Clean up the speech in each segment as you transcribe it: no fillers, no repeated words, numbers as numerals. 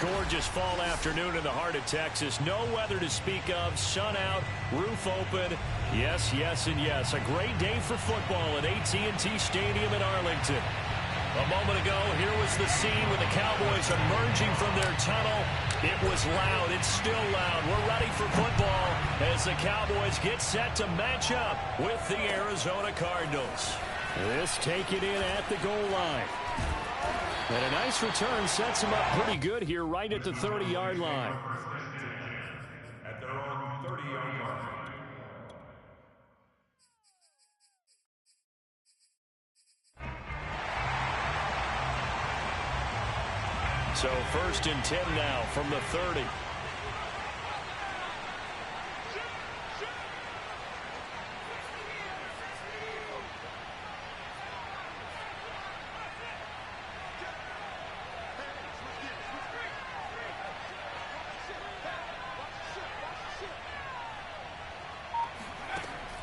Gorgeous fall afternoon in the heart of Texas. No weather to speak of. Sun out, roof open. Yes, yes, and yes. A great day for football at AT&T Stadium in Arlington. A moment ago, here was the scene with the Cowboys emerging from their tunnel. It was loud. It's still loud. We're ready for football as the Cowboys get set to match up with the Arizona Cardinals. This take it in at the goal line. And a nice return sets them up pretty good here right at the 30-yard line. At their own 30-yard line. So 1st and 10 now from the 30.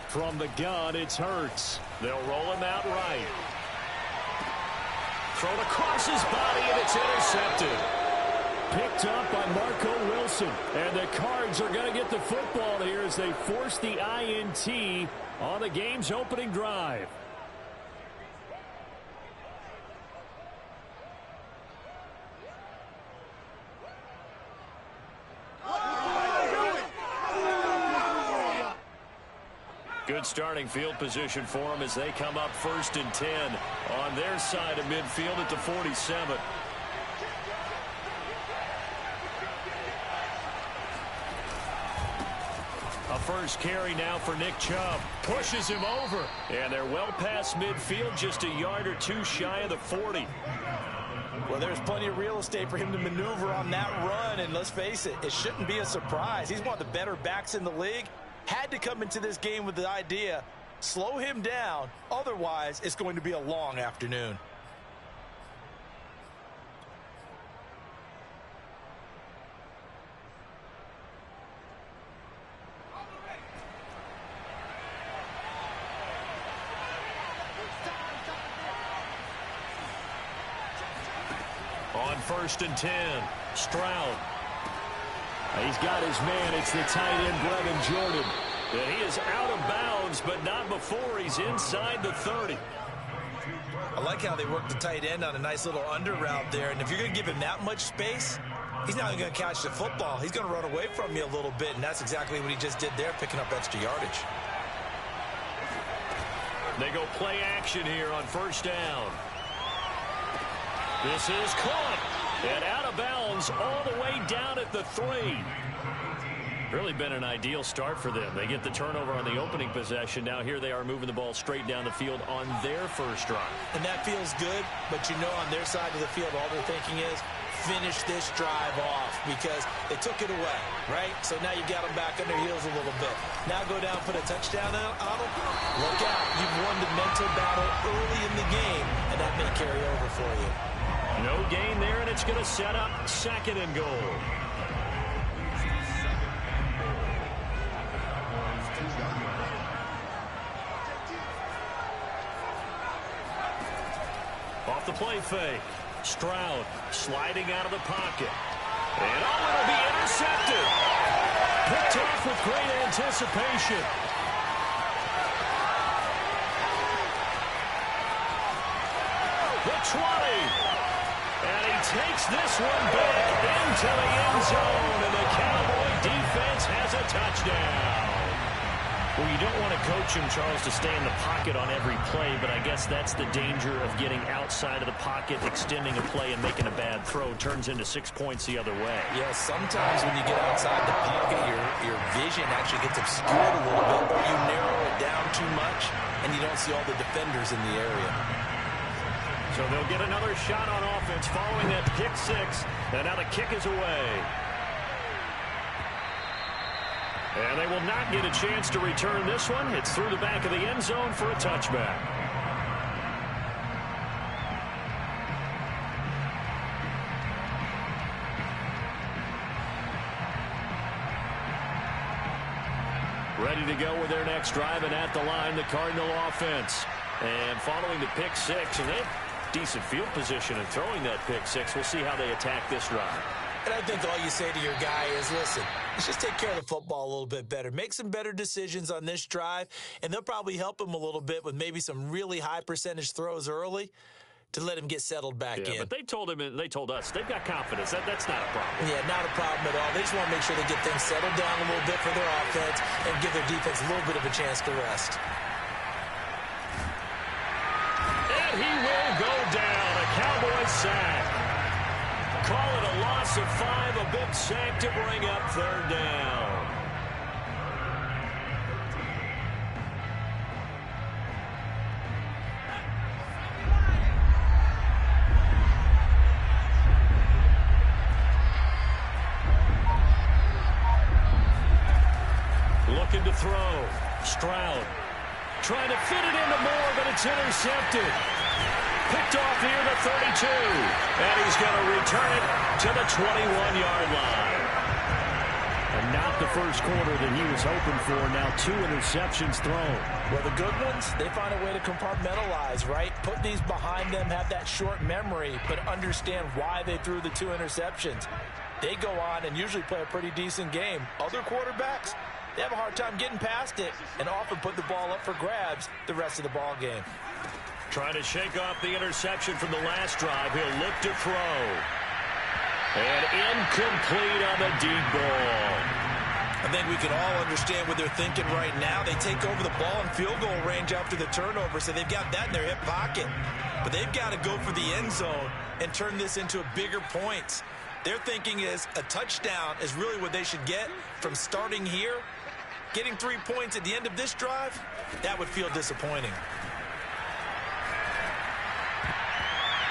From the gun, it's Hurts. They'll roll him out right. Thrown across his body, and it's intercepted. Picked up by Marco Wilson. And the Cards are going to get the football here as they force the INT on the game's opening drive. Good starting field position for them as they come up 1st and 10 on their side of midfield at the 47. A first carry now for Nick Chubb. Pushes him over. And they're well past midfield, just a yard or two shy of the 40. Well, there's plenty of real estate for him to maneuver on that run. And let's face it, it shouldn't be a surprise. He's one of the better backs in the league. Had to come into this game with the idea, slow him down. Otherwise, it's going to be a long afternoon. On 1st and 10, Stroud. He's got his man. It's the tight end, Brevin Jordan. And he is out of bounds, but not before he's inside the 30. I like how they work the tight end on a nice little under route there. And if you're going to give him that much space, he's not going to catch the football. He's going to run away from you a little bit, and that's exactly what he just did there, picking up extra yardage. They go play action here on 1st down. This is caught. And out of bounds all the way down at the 3. Really been an ideal start for them. They get the turnover on the opening possession. Now here they are moving the ball straight down the field on their first drive. And that feels good, but you know on their side of the field all they're thinking is finish this drive off because they took it away, right? So now you got them back on their heels a little bit. Now go down, put a touchdown on them. Look out. You've won the mental battle early in the game, and that may carry over for you. No gain there, and it's going to set up 2nd and goal. Off the play fake. Stroud sliding out of the pocket. And it'll be intercepted. Picked off with great anticipation. The 20. And he takes this one back into the end zone, and the Cowboy defense has a touchdown. Well, you don't want to coach him, Charles, to stay in the pocket on every play, but I guess that's the danger of getting outside of the pocket, extending a play, and making a bad throw. Turns into 6 points the other way. Yeah, sometimes when you get outside the pocket, your vision actually gets obscured a little bit, or you narrow it down too much, and you don't see all the defenders in the area. So they'll get another shot on offense following that pick 6. And now the kick is away. And they will not get a chance to return this one. It's through the back of the end zone for a touchback. Ready to go with their next drive, and at the line, the Cardinal offense. And following the pick 6, and they have decent field position and throwing that pick 6. We'll see how they attack this drive. And I think all you say to your guy is, listen, let's just take care of the football a little bit better. Make some better decisions on this drive, and they'll probably help him a little bit with maybe some really high percentage throws early to let him get settled back in. But they told him, and they told us, they've got confidence. That's not a problem. Yeah, not a problem at all. They just want to make sure they get things settled down a little bit for their offense and give their defense a little bit of a chance to rest. And he will go down. A Cowboys sack. Call it a loss of 5, a big sack to bring up third down. Looking to throw. Stroud trying to fit it into Moore, but it's intercepted. Picked off near the 32. And he's going to return it to the 21-yard line. And not the first quarter that he was hoping for. Now 2 interceptions thrown. Well, the good ones, they find a way to compartmentalize, right? Put these behind them, have that short memory, but understand why they threw the 2 interceptions. They go on and usually play a pretty decent game. Other quarterbacks, they have a hard time getting past it and often put the ball up for grabs the rest of the ball game. Trying to shake off the interception from the last drive. He'll look to throw. And incomplete on the deep ball. I think we can all understand what they're thinking right now. They take over the ball in field goal range after the turnover, so they've got that in their hip pocket. But they've got to go for the end zone and turn this into a bigger points. Their thinking is a touchdown is really what they should get from starting here. Getting 3 points at the end of this drive, that would feel disappointing.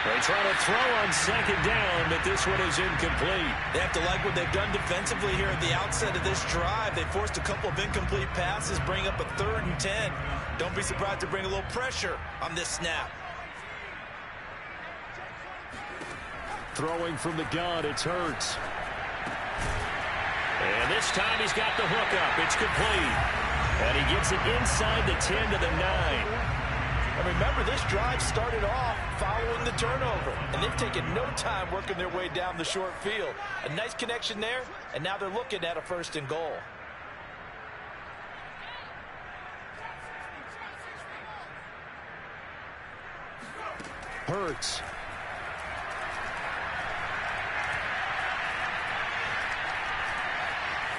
They try to throw on second down, but this one is incomplete. They have to like what they've done defensively here at the outset of this drive. They forced a couple of incomplete passes, bring up a 3rd and 10. Don't be surprised to bring a little pressure on this snap. Throwing from the gun, it's Hurts. And this time he's got the hook up. It's complete. And he gets it inside the 10 to the 9. And remember, this drive started off following the turnover. And they've taken no time working their way down the short field. A nice connection there, and now they're looking at a 1st and goal. Hurts.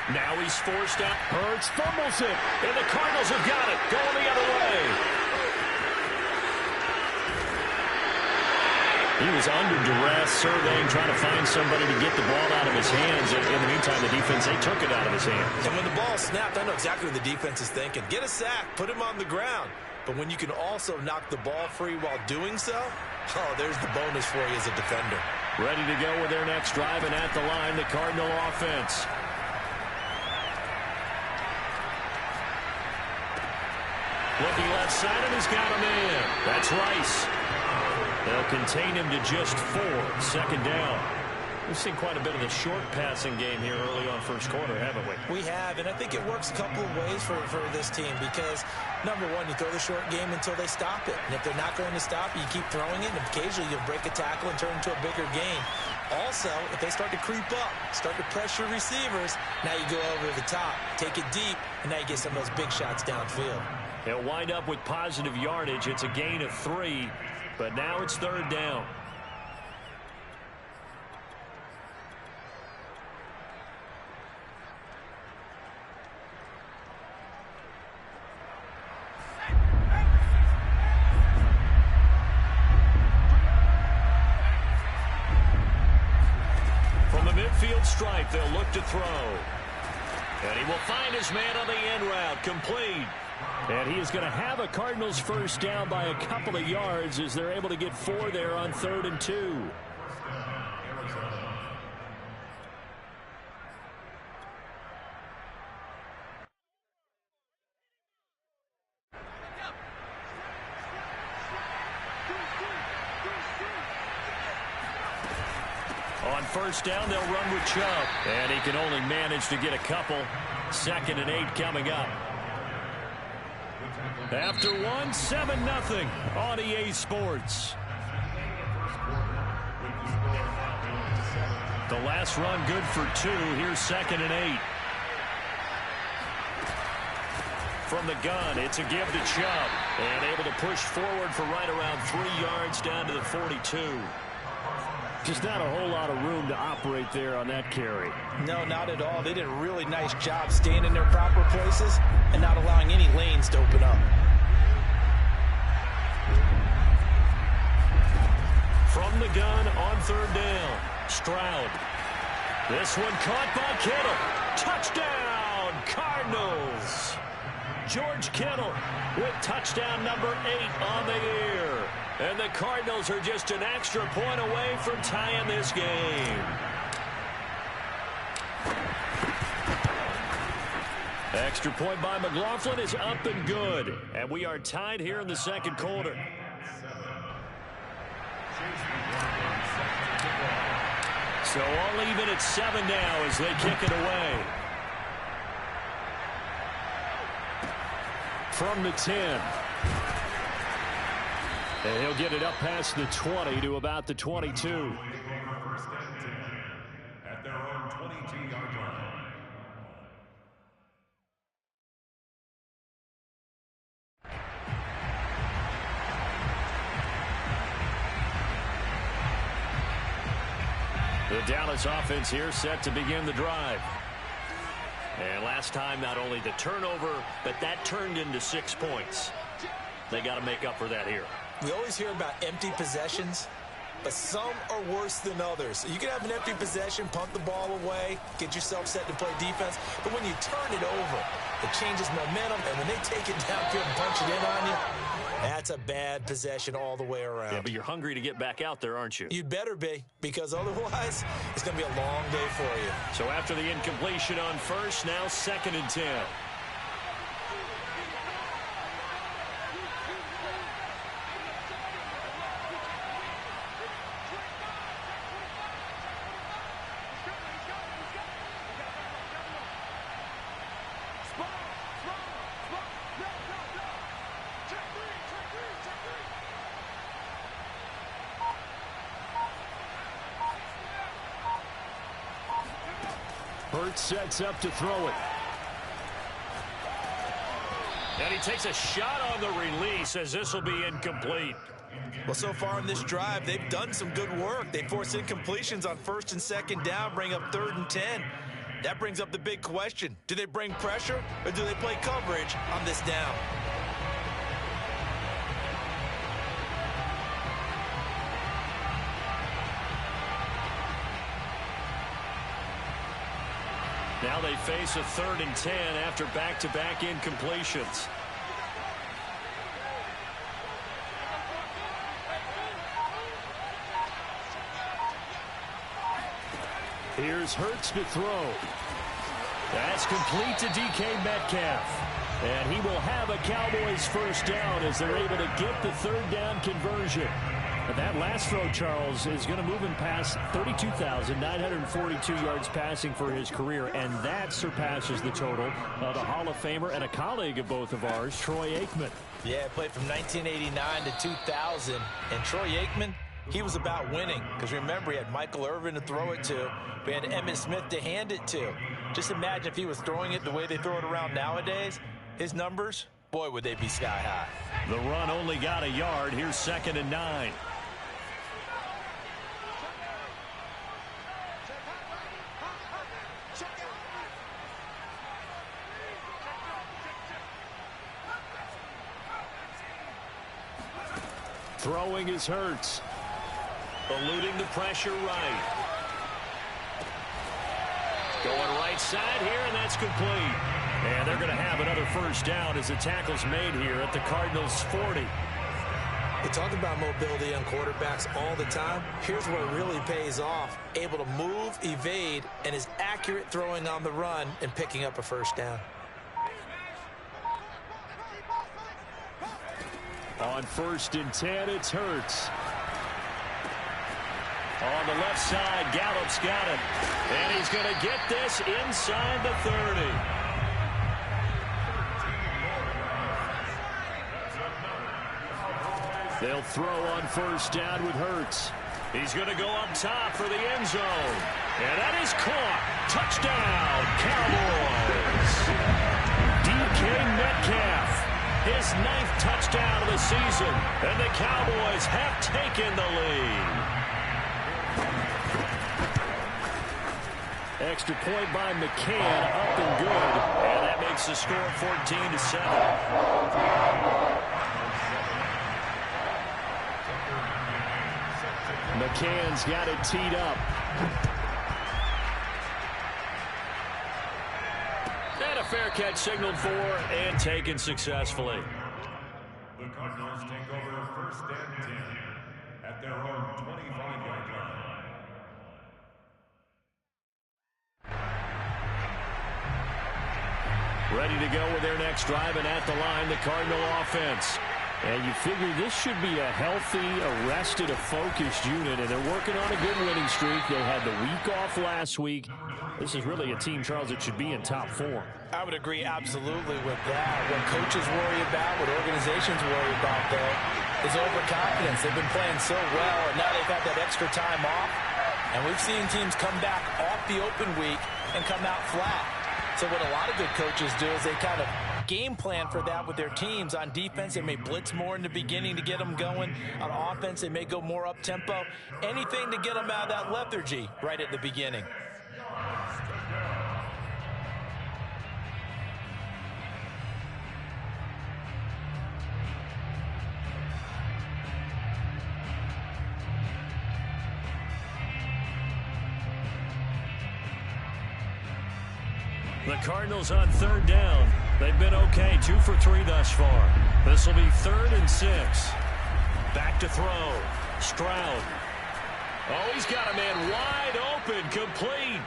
Now he's forced out. Hurts fumbles it. And the Cardinals have got it. Going the other way. He was under duress, surveying, trying to find somebody to get the ball out of his hands. In the meantime, the defense, they took it out of his hands. And when the ball snapped, I know exactly what the defense is thinking. Get a sack, put him on the ground. But when you can also knock the ball free while doing so, oh, there's the bonus for you as a defender. Ready to go with their next drive, and at the line, the Cardinal offense. Looking left side, and he's got him in. That's Rice. They'll contain him to just 4. 2nd down. We've seen quite a bit of the short passing game here early on first quarter, haven't we? We have, and I think it works a couple of ways for this team because, number one, you throw the short game until they stop it. And if they're not going to stop it, you keep throwing it, and occasionally you'll break a tackle and turn it into a bigger game. Also, if they start to creep up, start to pressure receivers, now you go over the top, take it deep, and now you get some of those big shots downfield. They'll wind up with positive yardage. It's a gain of 3, but now it's 3rd down. From the midfield stripe, they'll look to throw. And he will find his man on the end route, complete. And he is going to have a Cardinals 1st down by a couple of yards as they're able to get 4 there on 3rd and 2. On 1st down, they'll run with Chubb. And he can only manage to get a couple. 2nd and 8 coming up. After 1, 7-0 on EA Sports. The last run good for 2. Here's 2nd and 8. From the gun, it's a give to Chubb. And able to push forward for right around 3 yards down to the 42. Just not a whole lot of room to operate there on that carry. No, not at all. They did a really nice job staying in their proper places and not allowing any lanes to open up. From the gun on 3rd down, Stroud. This one caught by Kittle. Touchdown, Cardinals. George Kittle with touchdown number 8 on the year. And the Cardinals are just an extra point away from tying this game. Extra point by McLaughlin is up and good. And we are tied here in the 2nd quarter. So all even at 7 now as they kick it away. From the 10. And he'll get it up past the 20 to about the 22. At their own 22-yard line. The Dallas offense here set to begin the drive. And last time, not only the turnover, but that turned into 6 points. They got to make up for that here. We always hear about empty possessions, but some are worse than others. You can have an empty possession, punt the ball away, get yourself set to play defense, but when you turn it over, it changes momentum, and when they take it downfield and punch it in on you, that's a bad possession all the way around. Yeah, but you're hungry to get back out there, aren't you? You'd better be, because otherwise, it's going to be a long day for you. So after the incompletion on 1st, now 2nd and 10. Hurts sets up to throw it. And he takes a shot on the release as this will be incomplete. Well, so far in this drive, they've done some good work. They force incompletions on 1st and 2nd down, bring up 3rd and 10. That brings up the big question. Do they bring pressure or do they play coverage on this down? Now they face a 3rd and 10 after back-to-back incompletions. Here's Hurts to throw. That's complete to DK Metcalf. And he will have a Cowboys 1st down as they're able to get the 3rd down conversion. And that last throw, Charles, is going to move him past 32,942 yards passing for his career, and that surpasses the total of the Hall of Famer and a colleague of both of ours, Troy Aikman. Yeah, played from 1989 to 2000, and Troy Aikman, he was about winning, because remember, he had Michael Irvin to throw it to, we had Emmitt Smith to hand it to. Just imagine if he was throwing it the way they throw it around nowadays, his numbers, boy, would they be sky high. The run only got a yard. Here's 2nd and 9. Throwing is Hurts. Eluding the pressure right. Going right side here, and that's complete. And they're going to have another 1st down as the tackle's made here at the Cardinals' 40. They talk about mobility on quarterbacks all the time. Here's where it really pays off. Able to move, evade, and is accurate throwing on the run and picking up a 1st down. On 1st and 10, it's Hurts. On the left side, Gallup's got it. And he's going to get this inside the 30. They'll throw on 1st down with Hurts. He's going to go up top for the end zone. And that is caught. Touchdown, Cowboys. DK Metcalf, his 9th touchdown of the season. And the Cowboys have taken the lead. Extra point by McCann, up and good. And that makes the score 14-7. McCann's got it teed up. And a fair catch signaled for and taken successfully. The Cardinals take over 1st and 10 at their own 25-yard line. Ready to go with their next drive, and at the line, the Cardinal offense. And you figure this should be a healthy, arrested, a focused unit, and they're working on a good winning streak. They had the week off last week. This is really a team, Charles, that should be in top form. I would agree absolutely with that. What coaches worry about, what organizations worry about, though, is overconfidence. They've been playing so well, and now they've had that extra time off. And we've seen teams come back off the open week and come out flat. So what a lot of good coaches do is they kind of game plan for that with their teams. On defense, they may blitz more in the beginning to get them going. On offense, they may go more up-tempo. Anything to get them out of that lethargy right at the beginning. The Cardinals on 3rd down. They've been okay, 2 for 3 thus far. This will be 3rd and 6. Back to throw. Stroud. Oh, he's got a man wide open, complete.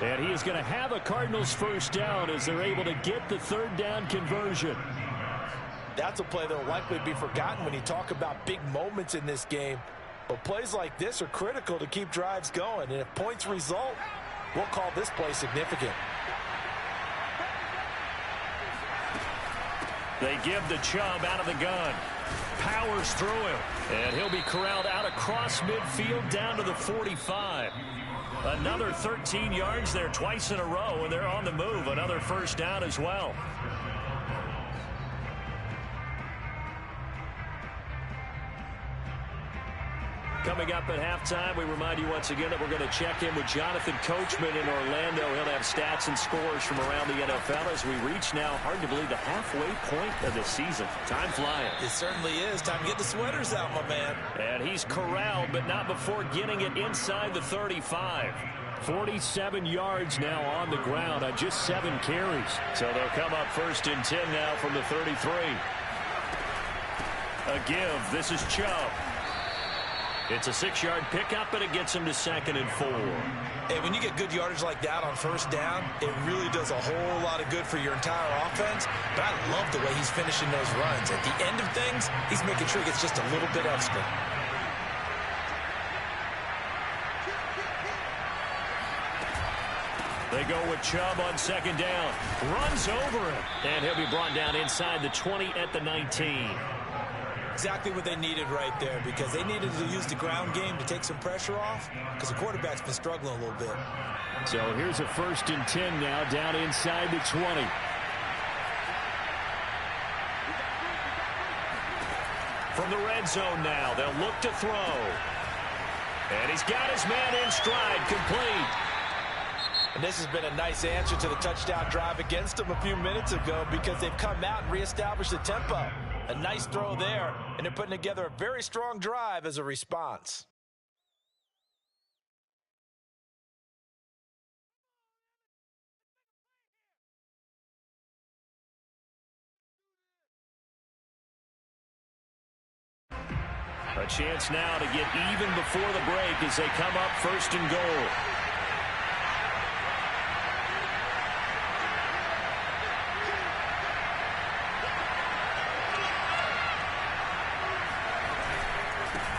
And he is going to have a Cardinals 1st down as they're able to get the 3rd down conversion. That's a play that will likely be forgotten when you talk about big moments in this game. But plays like this are critical to keep drives going. And if points result, we'll call this play significant. They give the Chubb out of the gun. Powers through him. And he'll be corralled out across midfield down to the 45. Another 13 yards there twice in a row, and they're on the move. Another 1st down as well. Coming up at halftime, we remind you once again that we're going to check in with Jonathan Coachman in Orlando. He'll have stats and scores from around the NFL as we reach now, hard to believe, the halfway point of the season. Time flying. It certainly is. Time to get the sweaters out, my man. And he's corralled, but not before getting it inside the 35. 47 yards now on the ground on just 7 carries. So they'll come up 1st and 10 now from the 33. A give. This is Chubb. It's a 6-yard pickup, but it gets him to 2nd and 4. And when you get good yardage like that on 1st down, it really does a whole lot of good for your entire offense. But I love the way he's finishing those runs. At the end of things, he's making sure he gets just a little bit extra. They go with Chubb on 2nd down. Runs over him. And he'll be brought down inside the 20 at the 19. Exactly what they needed right there, because they needed to use the ground game to take some pressure off, because the quarterback's been struggling a little bit. So here's a 1st and 10 now down inside the 20. From the red zone now, they'll look to throw. And he's got his man in stride, complete. And this has been a nice answer to the touchdown drive against them a few minutes ago, because they've come out and reestablished the tempo. A nice throw there, and they're putting together a very strong drive as a response. A chance now to get even before the break as they come up 1st and goal.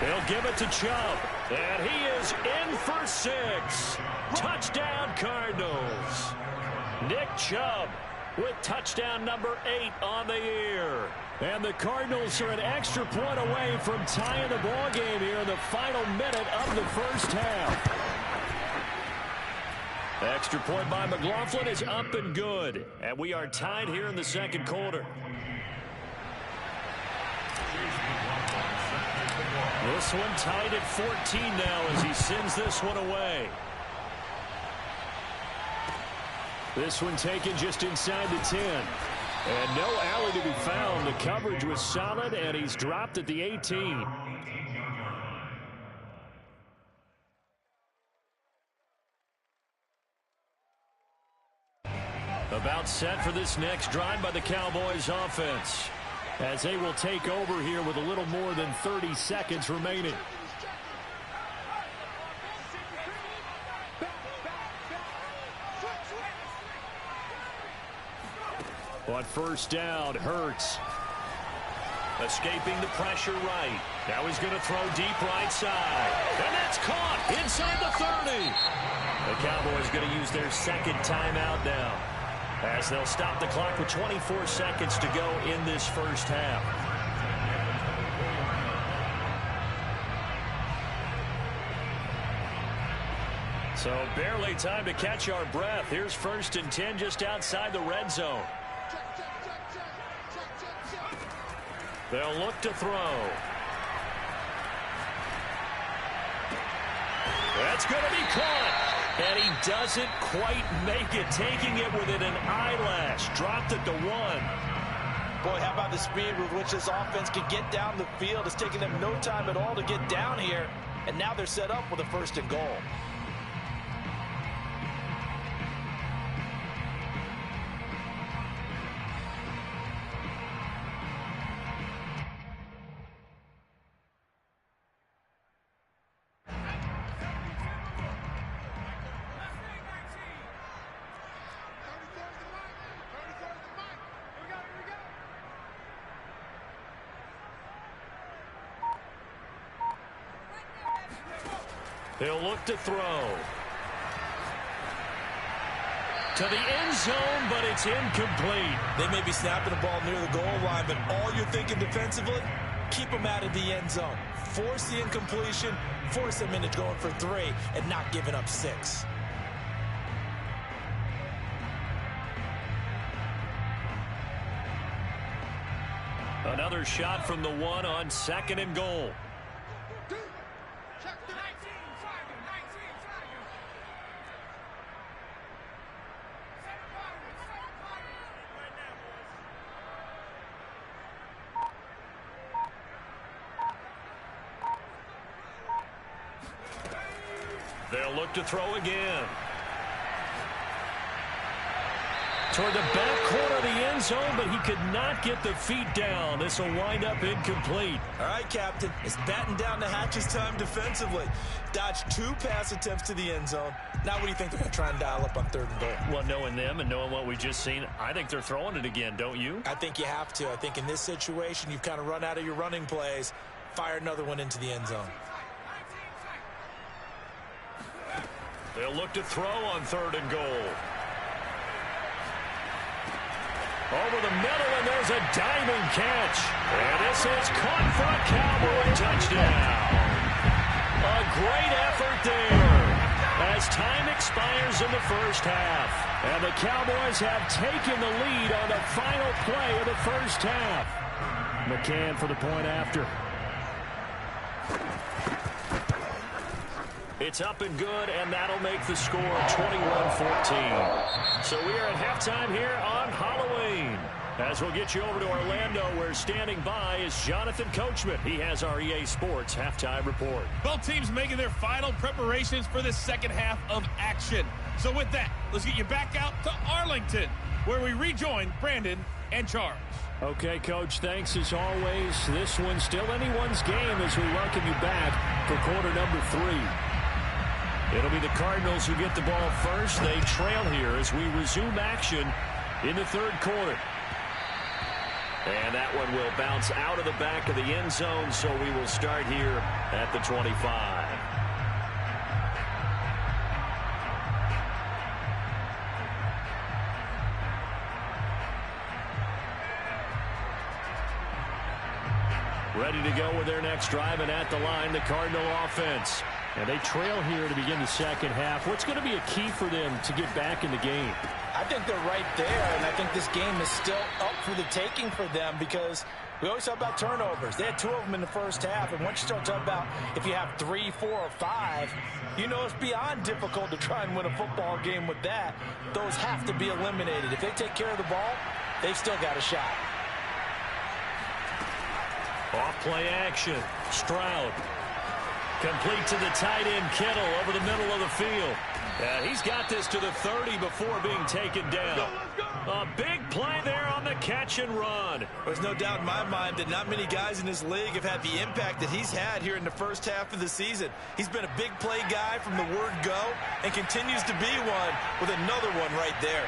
They'll give it to Chubb, and he is in for 6. Touchdown, Cardinals. Nick Chubb with touchdown number 8 on the year. And the Cardinals are an extra point away from tying the ball game here in the final minute of the 1st half. Extra point by McLaughlin is up and good. And we are tied here in the second quarter. This one tied at 14 now as he sends this one away. This one taken just inside the 10. And no alley to be found. The coverage was solid, and he's dropped at the 18. About set for this next drive by the Cowboys offense, as they will take over here with a little more than 30 seconds remaining. On first down, Hurts. Escaping the pressure right. Now he's going to throw deep right side. And that's caught inside the 30. The Cowboys going to use their second timeout now, as they'll stop the clock with 24 seconds to go in this first half. So barely time to catch our breath. Here's 1st and 10 just outside the red zone. They'll look to throw. That's going to be caught. And he doesn't quite make it, taking it within an eyelash. Dropped at the 1. Boy, how about the speed with which this offense can get down the field? It's taking them no time at all to get down here. And now they're set up with a 1st and goal. They'll look to throw. To the end zone, but it's incomplete. They may be snapping the ball near the goal line, but all you're thinking defensively, keep them out of the end zone. Force the incompletion, force them into going for 3, and not giving up 6. Another shot from the 1 on 2nd and goal. They'll look to throw again. Toward the back corner of the end zone, but he could not get the feet down. This will wind up incomplete. All right, Captain. It's batten down the hatches time defensively. Dodged 2 pass attempts to the end zone. Now what do you think they're going to try and dial up on 3rd and goal? Well, knowing them and knowing what we just seen, I think they're throwing it again, don't you? I think you have to. I think in this situation, you've kind of run out of your running plays. Fire another one into the end zone. They'll look to throw on 3rd and goal. Over the middle, and there's a diving catch. And this is caught for a Cowboy touchdown. A great effort there as time expires in the first half. And the Cowboys have taken the lead on the final play of the first half. McCann for the point after. It's up and good, and that'll make the score 21-14. So we are at halftime here on Halloween. As we'll get you over to Orlando, where standing by is Jonathan Coachman. He has our EA Sports halftime report. Both teams making their final preparations for the second half of action. So with that, let's get you back out to Arlington, where we rejoin Brandon and Charles. Okay, Coach, thanks as always. This one's still anyone's game as we welcome you back for quarter number 3. It'll be the Cardinals who get the ball first. They trail here as we resume action in the 3rd quarter. And that one will bounce out of the back of the end zone, so we will start here at the 25. Ready to go with their next drive, and at the line, the Cardinal offense. And they trail here to begin the second half. What's going to be a key for them to get back in the game? I think they're right there, and I think this game is still up for the taking for them because we always talk about turnovers. They had 2 of them in the first half, and once you start talking about if you have 3, 4, or 5, you know it's beyond difficult to try and win a football game with that. Those have to be eliminated. If they take care of the ball, they've still got a shot. Off play action. Stroud. Complete to the tight end, Kittle, over the middle of the field. He's got this to the 30 before being taken down. A big play there on the catch and run. There's no doubt in my mind that not many guys in this league have had the impact that he's had here in the first half of the season. He's been a big play guy from the word go and continues to be one with another one right there.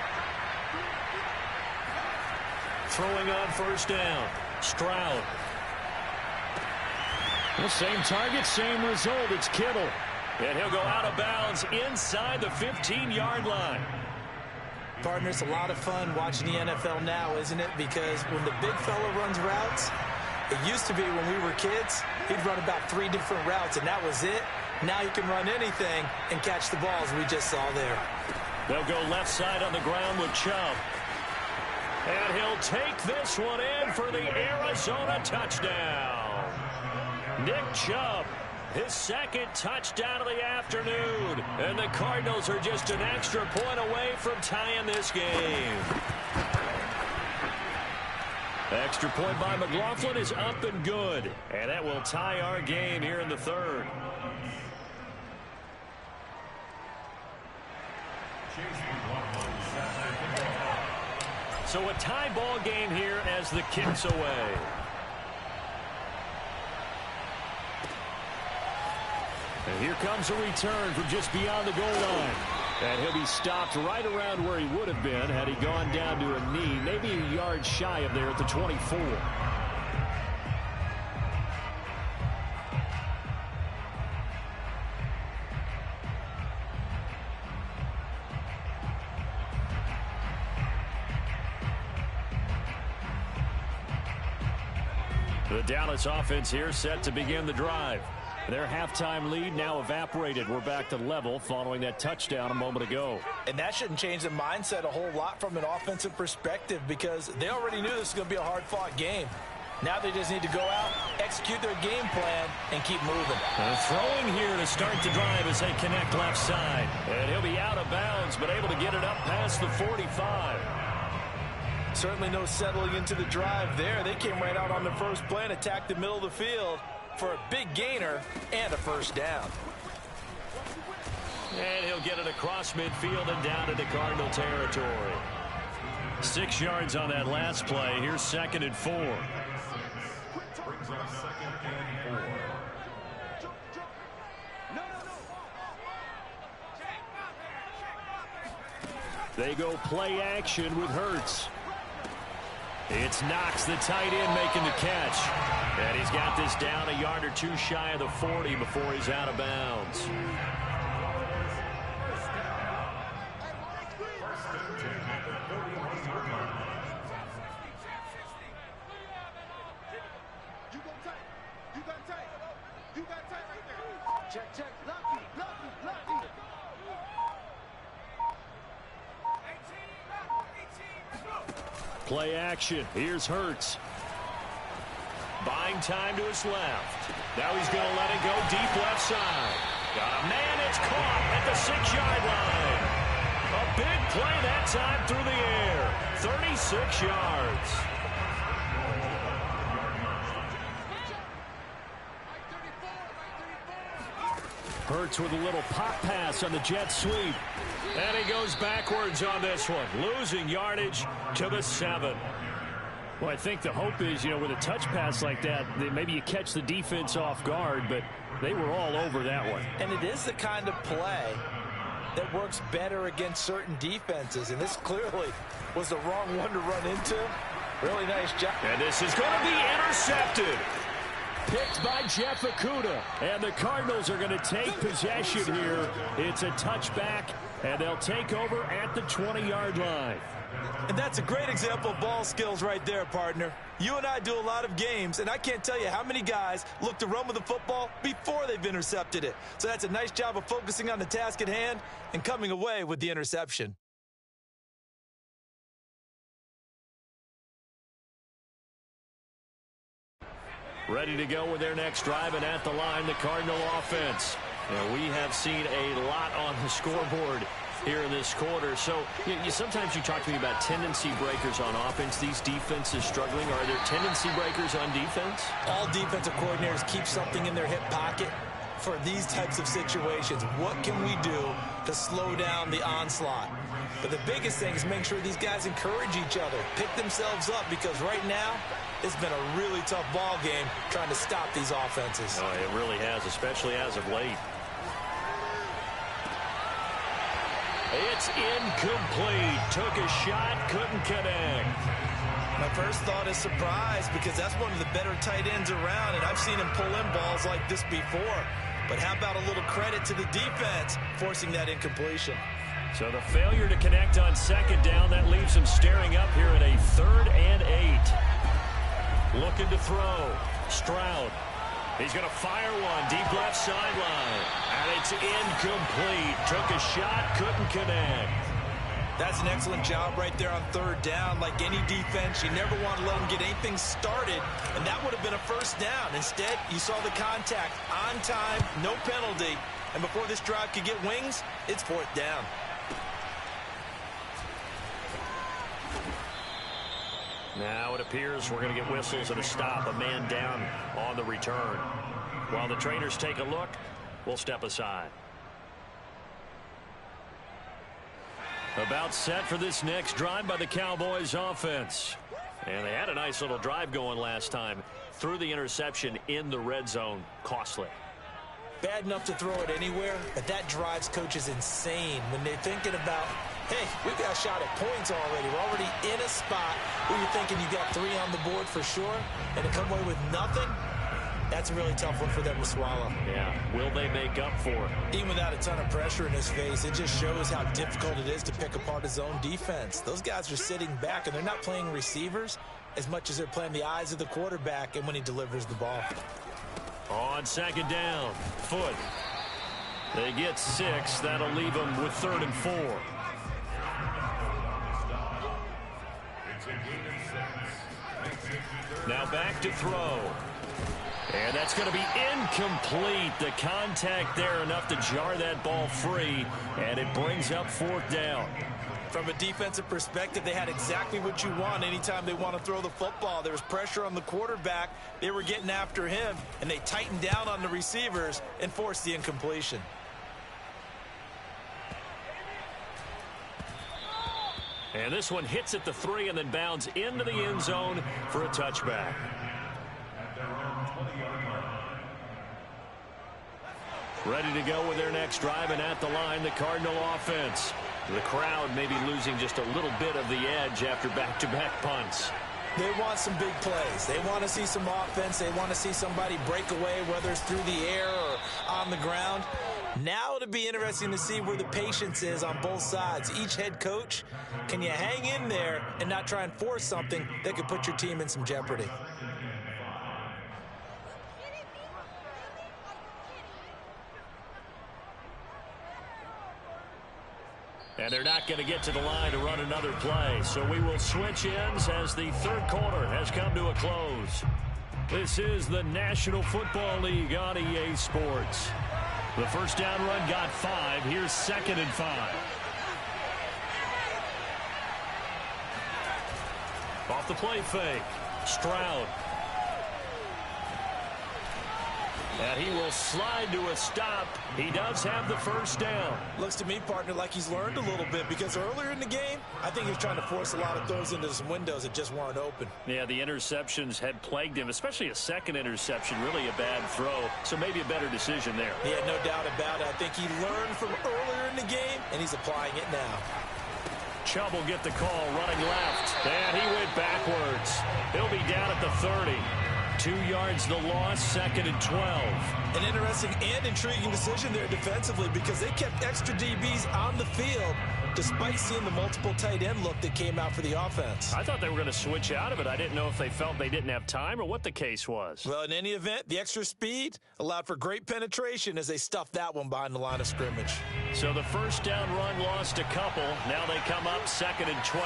Throwing on first down. Stroud. Well, same target, same result. It's Kittle. And he'll go out of bounds inside the 15-yard line. Partner, it's a lot of fun watching the NFL now, isn't it? Because when the big fella runs routes, it used to be when we were kids, he'd run about 3 different routes, and that was it. Now he can run anything and catch the balls we just saw there. They'll go left side on the ground with Chubb. And he'll take this one in for the Arizona touchdown. Nick Chubb, his second touchdown of the afternoon. And the Cardinals are just an extra point away from tying this game. Extra point by McLaughlin is up and good. And that will tie our game here in the third. So a tie ball game here as the kick's away. And here comes a return from just beyond the goal line. And he'll be stopped right around where he would have been had he gone down to a knee, maybe a yard shy of there at the 24. The Dallas offense here set to begin the drive. Their halftime lead now evaporated. We're back to level following that touchdown a moment ago. And that shouldn't change the mindset a whole lot from an offensive perspective because they already knew this was going to be a hard-fought game. Now they just need to go out, execute their game plan, and keep moving. Throwing here to start the drive as they connect left side. And he'll be out of bounds, but able to get it up past the 45. Certainly no settling into the drive there. They came right out on the first play and attacked the middle of the field for a big gainer and a first down. And he'll get it across midfield and down into Cardinal territory. 6 yards on that last play. Here's 2nd and 4. Brings up 2nd and 4. They go play action with Hurts. It's Knox, the tight end, making the catch. And he's got this down a yard or 2 shy of the 40 before he's out of bounds. Play action. Here's Hurts. Buying time to his left. Now he's going to let it go deep left side. Got a man, it's caught at the 6-yard line. A big play that time through the air. 36 yards. Hurts with a little pop pass on the jet sweep. And he goes backwards on this one, losing yardage to the 7. Well, I think the hope is, with a touch pass like that, maybe you catch the defense off guard, but they were all over that one. And it is the kind of play that works better against certain defenses, and this clearly was the wrong one to run into. Really nice job. And this is going to be intercepted. Picked by Jeff Okudah. And the Cardinals are going to take possession here. It's a touchback, and they'll take over at the 20-yard line. And that's a great example of ball skills right there, partner. You and I do a lot of games, and I can't tell you how many guys look to run with the football before they've intercepted it. So that's a nice job of focusing on the task at hand and coming away with the interception. Ready to go with their next drive, and at the line, the Cardinal offense. And we have seen a lot on the scoreboard here in this quarter. So sometimes you talk to me about tendency breakers on offense. These defenses struggling. Are there tendency breakers on defense? All defensive coordinators keep something in their hip pocket for these types of situations. What can we do to slow down the onslaught? But the biggest thing is make sure these guys encourage each other, pick themselves up, because right now it's been a really tough ball game trying to stop these offenses. Oh, it really has, especially as of late. It's incomplete. Took a shot, couldn't connect. My first thought is surprise, because that's one of the better tight ends around, and I've seen him pull in balls like this before. But how about a little credit to the defense forcing that incompletion? So the failure to connect on second down, that leaves him staring up here at a 3rd and 8. Looking to throw. Stroud. He's going to fire one deep left sideline. And it's incomplete. Took a shot, couldn't connect. That's an excellent job right there on 3rd down. Like any defense, you never want to let them get anything started, and that would have been a 1st down. Instead, you saw the contact on time, no penalty, and before this drive could get wings, it's 4th down. Now it appears we're going to get whistles and a stop, a man down on the return. While the trainers take a look, we'll step aside. About set for this next drive by the Cowboys offense. And they had a nice little drive going last time. Threw the interception in the red zone. Costly. Bad enough to throw it anywhere, but that drives coaches insane when they're thinking about, hey, we've got a shot at points already. We're already in a spot where you're thinking you got 3 on the board for sure, and to come away with nothing, that's a really tough one for them to swallow. Yeah, will they make up for it? Even without a ton of pressure in his face, it just shows how difficult it is to pick apart his own defense. Those guys are sitting back, and they're not playing receivers as much as they're playing the eyes of the quarterback and when he delivers the ball. On second down, Foot. They get 6. That'll leave them with 3rd and 4. Now back to throw. And that's going to be incomplete. The contact there enough to jar that ball free, and it brings up 4th down. From a defensive perspective, they had exactly what you want anytime they want to throw the football. There was pressure on the quarterback. They were getting after him, and they tightened down on the receivers and forced the incompletion. And this one hits at the 3 and then bounds into the end zone for a touchback. Ready to go with their next drive, and at the line, the Cardinal offense. The crowd may be losing just a little bit of the edge after back-to-back punts. They want some big plays. They want to see some offense. They want to see somebody break away, whether it's through the air or on the ground. Now it'll be interesting to see where the patience is on both sides. Each head coach, can you hang in there and not try and force something that could put your team in some jeopardy? And they're not going to get to the line to run another play. So we will switch ends as the 3rd quarter has come to a close. This is the National Football League on EA Sports. The first down run got 5. Here's 2nd and 5. Off the play fake. Stroud. And he will slide to a stop. He does have the first down. Looks to me, partner, like he's learned a little bit, because earlier in the game, I think he was trying to force a lot of throws into some windows that just weren't open. Yeah, the interceptions had plagued him, especially a second interception, really a bad throw. So maybe a better decision there. Yeah, no doubt about it. I think he learned from earlier in the game, and he's applying it now. Chubb will get the call, running left. And he went backwards. He'll be down at the 30. 2 yards the loss, 2nd and 12. An interesting and intriguing decision there defensively, because they kept extra DBs on the field despite seeing the multiple tight end look that came out for the offense. I thought they were going to switch out of it. I didn't know if they felt they didn't have time or what the case was. Well, in any event, the extra speed allowed for great penetration as they stuffed that one behind the line of scrimmage. So the first down run lost a couple. Now they come up 2nd and 12.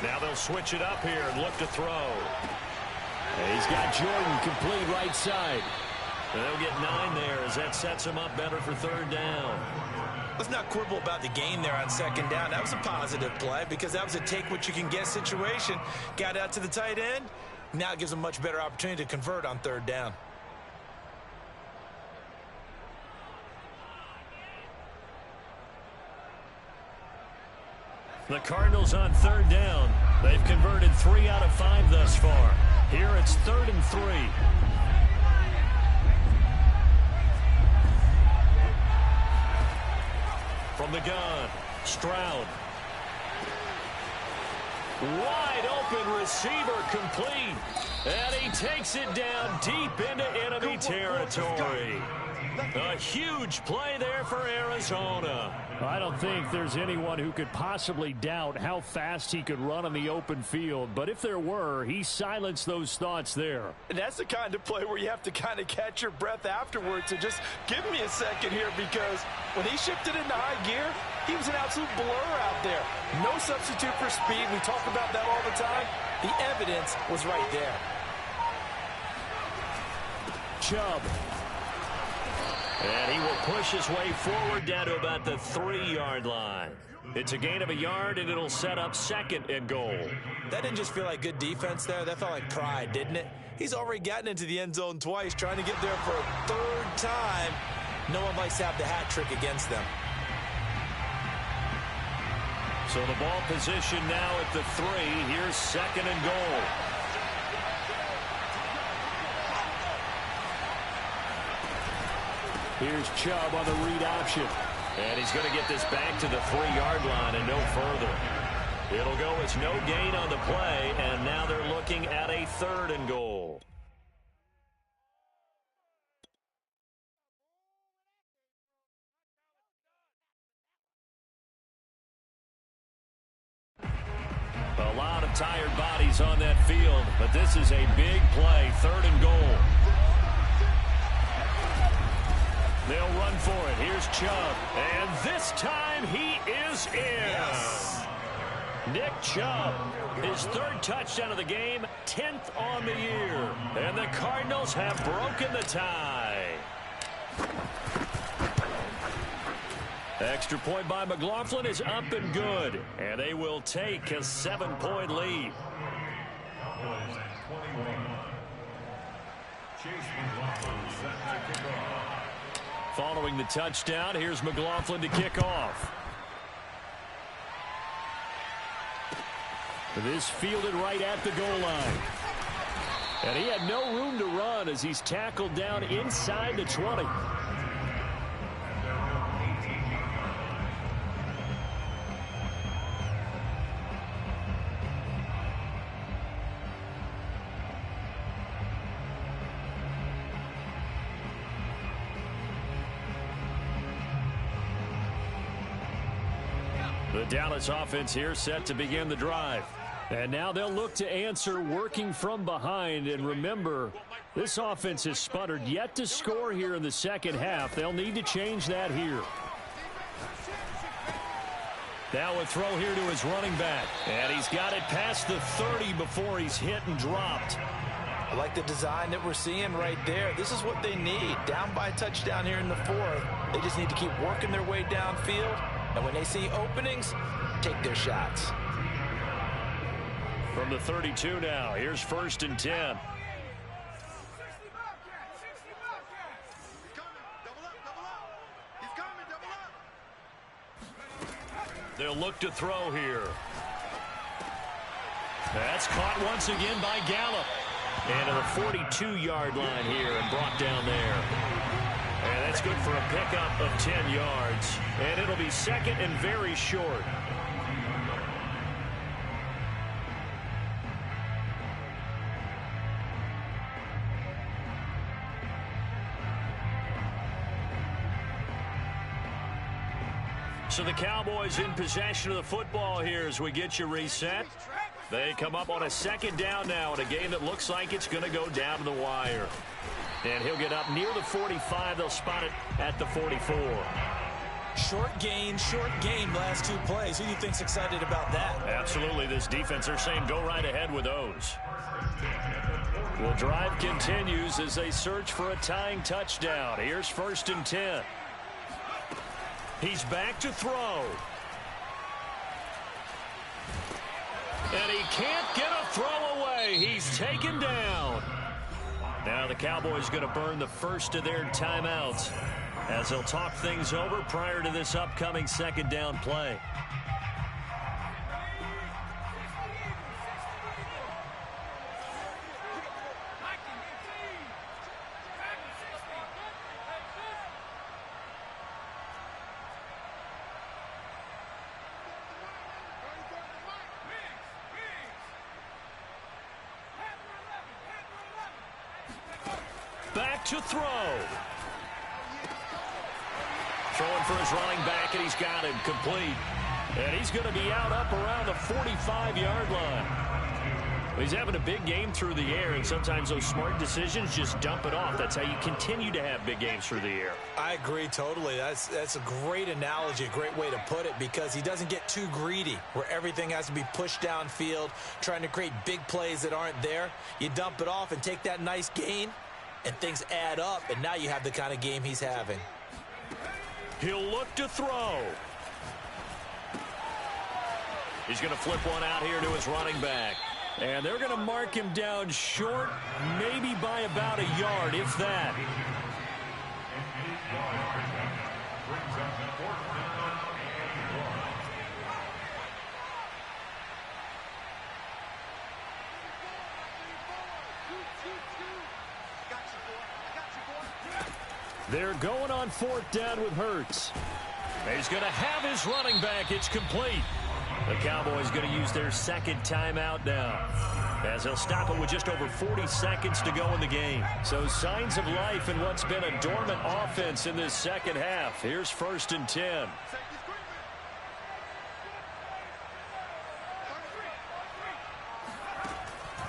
Now they'll switch it up here and look to throw. And he's got Jordan complete right side. And they'll get 9 there as that sets him up better for 3rd down. Let's not quibble about the gain there on 2nd down. That was a positive play because that was a take-what-you-can-get situation. Got out to the tight end. Now it gives them a much better opportunity to convert on 3rd down. The Cardinals on 3rd down. They've converted 3 out of 5 thus far. Here it's 3rd and 3. From the gun, Stroud. Wide open receiver complete. And he takes it down deep into enemy territory. A huge play there for Arizona. I don't think there's anyone who could possibly doubt how fast he could run on the open field. But if there were, he silenced those thoughts there. And that's the kind of play where you have to kind of catch your breath afterwards. So just give me a second here because when he shifted into high gear, he was an absolute blur out there. No substitute for speed. We talk about that all the time. The evidence was right there. Chubb. And he will push his way forward down to about the 3-yard line. It's a gain of a yard, and it'll set up 2nd and goal. That didn't just feel like good defense there. That felt like pride, didn't it? He's already gotten into the end zone twice, trying to get there for a 3rd time. No one likes to have the hat trick against them. So the ball position now at the 3. Here's 2nd and goal. Here's Chubb on the read option. And he's going to get this back to the 3-yard line and no further. It'll go as no gain on the play, and now they're looking at a 3rd and goal. A lot of tired bodies on that field, but this is a big play, 3rd and goal. They'll run for it. Here's Chubb. And this time he is in. Yes. Nick Chubb, his 3rd touchdown of the game, 10th on the year. And the Cardinals have broken the tie. Extra point by McLaughlin is up and good. And they will take a 7-point lead. Following the touchdown, here's McLaughlin to kick off. This fielded right at the goal line. And he had no room to run as he's tackled down inside the 20. The Dallas offense here set to begin the drive. And now they'll look to answer working from behind. And remember, this offense has sputtered yet to score here in the 2nd half. They'll need to change that here. Now a throw here to his running back. And he's got it past the 30 before he's hit and dropped. I like the design that we're seeing right there. This is what they need. Down by a touchdown here in the 4th. They just need to keep working their way downfield. And when they see openings, take their shots. From the 32 now, here's 1st and 10. They'll look to throw here. That's caught once again by Gallup. And to the 42-yard line here and brought down there. And that's good for a pickup of 10 yards. And it'll be 2nd and very short. So the Cowboys in possession of the football here as we get you reset. They come up on a second down now in a game that looks like it's going to go down to the wire. And he'll get up near the 45. They'll spot it at the 44. Short gain, last two plays. Who do you think's excited about that? Absolutely. This defense, they're saying go right ahead with those. The drive continues as they search for a tying touchdown. Here's 1st and 10. He's back to throw. And he can't get a throw away. He's taken down. Now the Cowboys going to burn the first of their timeouts as they'll talk things over prior to this upcoming second down play. Back to throw. Throwing for his running back, and he's got him complete. And he's going to be out up around the 45-yard line. He's having a big game through the air, and sometimes those smart decisions just dump it off. That's how you continue to have big games through the air. I agree totally. That's a great analogy, a great way to put it, because he doesn't get too greedy where everything has to be pushed downfield, trying to create big plays that aren't there. You dump it off and take that nice gain, and things add up, and now you have the kind of game he's having. He'll look to throw. He's going to flip one out here to his running back. And they're going to mark him down short, maybe by about a yard, if that. They're going on 4th down with Hurts. He's going to have his running back. It's complete. The Cowboys going to use their second timeout now, as they'll stop it with just over 40 seconds to go in the game. So signs of life in what's been a dormant offense in this second half. Here's 1st and 10.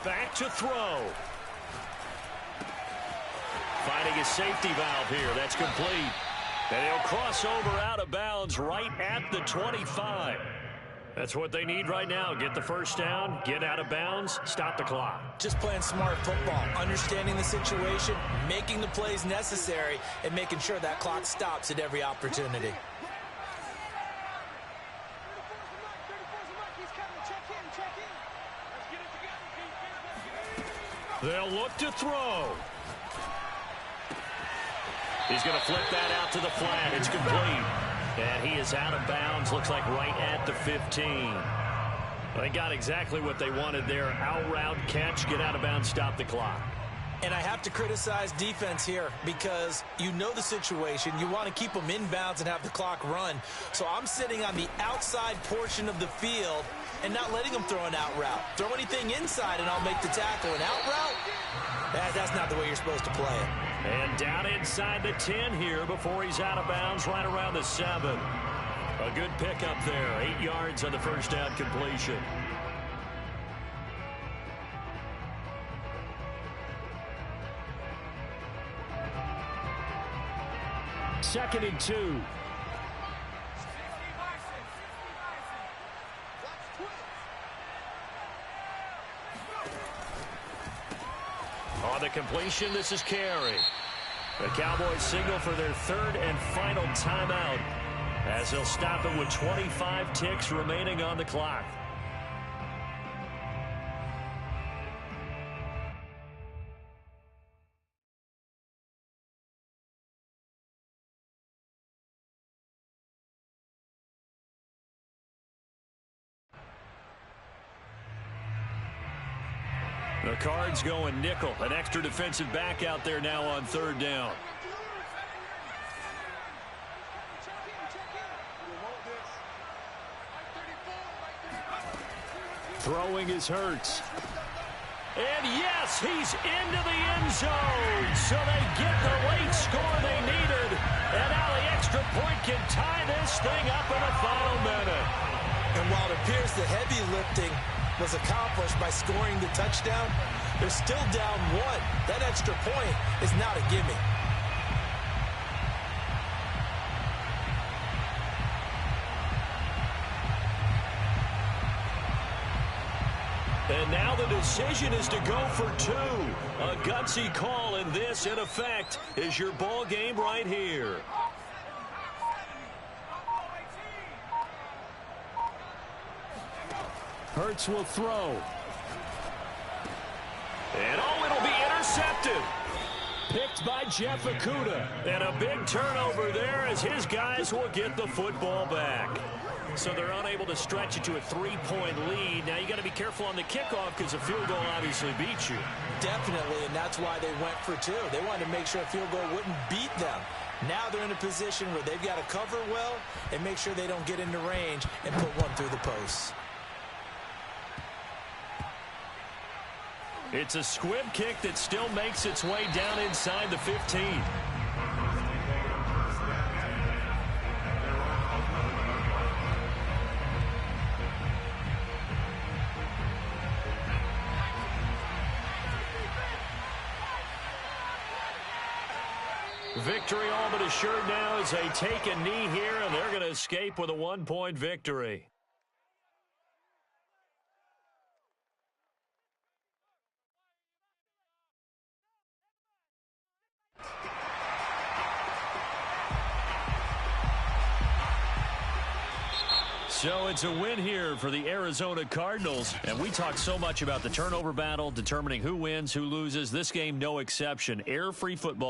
Back to throw. Finding his safety valve here. That's complete. And he'll cross over out of bounds right at the 25. That's what they need right now. Get the first down, get out of bounds, stop the clock. Just playing smart football, understanding the situation, making the plays necessary, and making sure that clock stops at every opportunity. They'll look to throw. He's going to flip that out to the flat. It's complete. And he is out of bounds, looks like right at the 15. They got exactly what they wanted there. Out route catch, get out of bounds, stop the clock. And I have to criticize defense here because you know the situation. You want to keep them in bounds and have the clock run. So I'm sitting on the outside portion of the field and not letting them throw an out route. Throw anything inside and I'll make the tackle. An out route? That's not the way you're supposed to play it. And down inside the 10 here before he's out of bounds right around the 7. A good pickup there. 8 yards on the first down completion. Second and 2. On the completion, this is Carey. The Cowboys signal for their third and final timeout as they'll stop it with 25 ticks remaining on the clock. The Cards going nickel. An extra defensive back out there now on third down. Throwing is Hurts. And yes, he's into the end zone. So they get the late score they needed. And now the extra extra point can tie this thing up in the final minute. And while it appears the heavy lifting was accomplished by scoring the touchdown, they're still down one. That extra point is not a gimme. And now the decision is to go for two. A gutsy call, and this, in effect, is your ball game right here. Hurts will throw. And oh, it'll be intercepted. Picked by Jeff Okudah. And a big turnover there as his guys will get the football back. So they're unable to stretch it to a 3-point lead. Now you got to be careful on the kickoff because a field goal obviously beats you. Definitely, and that's why they went for two. They wanted to make sure a field goal wouldn't beat them. Now they're in a position where they've got to cover well and make sure they don't get into range and put one through the post. It's a squib kick that still makes its way down inside the 15. Victory all but assured now as they take a knee here, and they're going to escape with a 1-point victory. So it's a win here for the Arizona Cardinals. And we talk so much about the turnover battle, determining who wins, who loses. This game, no exception. Air-free football.